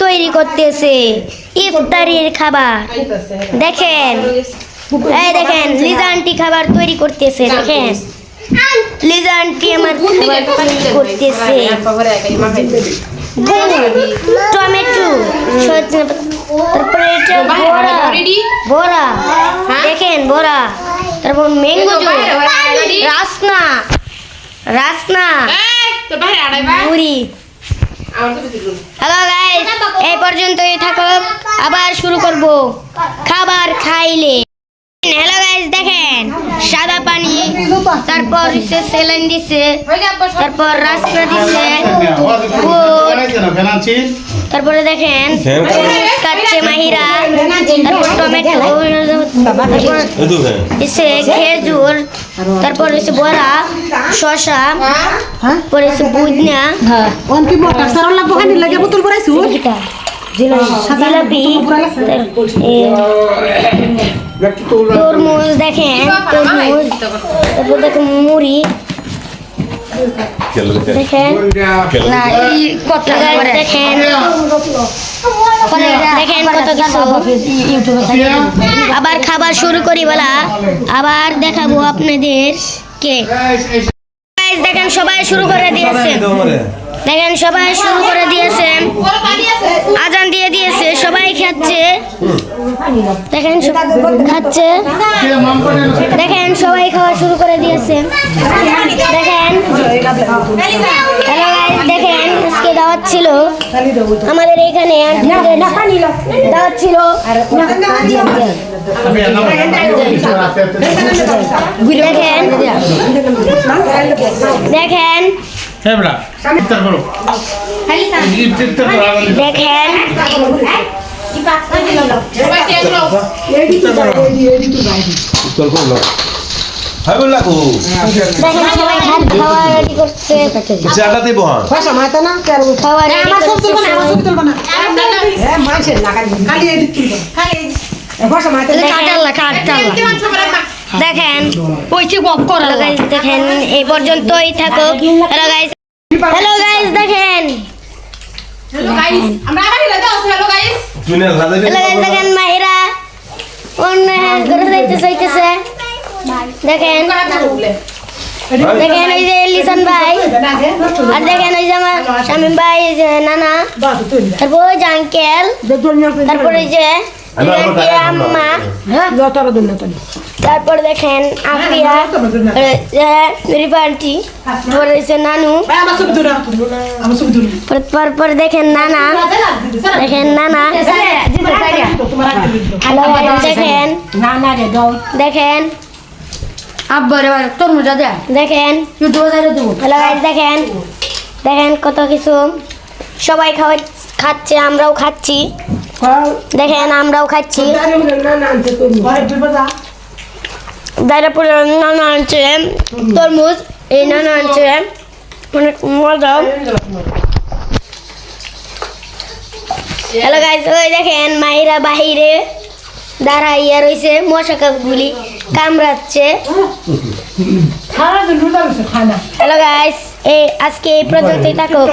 তৈরি করতেছে ইফতারির খাবার। দেখেন, এই দেখেন লিজা আন্টি খাবার তৈরি করতেছে। দেখেন লিজা আন্টি আমার খাবার তৈরি করতেছে। টমেটো, তারপরে এটা বড়া, দেখেন বড়া, তারপর ম্যাঙ্গো জুস, রাসনা মুড়ি। হ্যালো গাইস, এই পর্যন্তই থাকো, আবার শুরু করব খাবার খাইলে। হ্যালো গাইস, দেখেন সাদা পানি, তারপর স্যালাইন দিছে, তারপর রাসনা দিছে, তারপরে দেখেন কাটছে মাহিরা, তারপর টমেটো, খেজুর, তারপর হচ্ছে বড়া, শসা, পরে হচ্ছে বুদনা, জিলাপি, তরমুজ, দেখেন তরমুজ, তারপর দেখেন মুড়ি, দেখেন দেখেন দেখেন কত কিছু। আবার খাবার শুরু করি বলা, আবার দেখাবো আপনাদেরকে। দেখেন সবাই শুরু করে দিয়েছে, দেখেন সবাই শুরু করে দিয়েছে, আজান দিয়ে দিয়েছে, সবাই খাচ্ছে। দেখেন খাচ্ছে, দেখেন সবাই খাওয়া শুরু করে দিয়েছে। দেখেন হ্যালো গাইস, দেখেন আজকে দাওয়াত ছিল আমাদের এখানে, দাওয়াত ছিল। দেখেন দেখেন দেখেন সবাই খাওয়া রেডি করছে, খাওয়া রেডি করছে। দেখেন দেখেন এই পর্যন্তই থাকুক। হ্যালো গাইস, হ্যালো গাইস, দেখেন দেখেন মাহিরা অন্য ঘরে যাইতেছে। দেখেন দেখেন ওই যে লিসান ভাই, আর দেখেন ওই যে আমার শামিম ভাই, এই যে নানা, তারপর ওই যে আঙ্কেল, তারপর ওই যে আম্মা, তারপর দেখেন আফিয়া, রিফান্টি, তারপর হচ্ছে নানু, তারপর দেখেন নানা, দেখেন নানা, দেখেন দেখেন দেখেন দেখেন দেখেন কত কিছু। সবাই খাচ্ছে, আমরাও খাচ্ছি। দেখেন আমরাও খাচ্ছি। দাইরাপুরে নানা আনছে তরমুজ, এই নানা আনছে অনেক মজা। হ্যালো গাইস, ওই দেখেন মাহিরা বাহিরে দাঁড়াইয়া রয়েছে, মশা গুলি কামড়াচ্ছে। হ্যালো গাইস, আজকে এই পর্যন্তই থাকুক।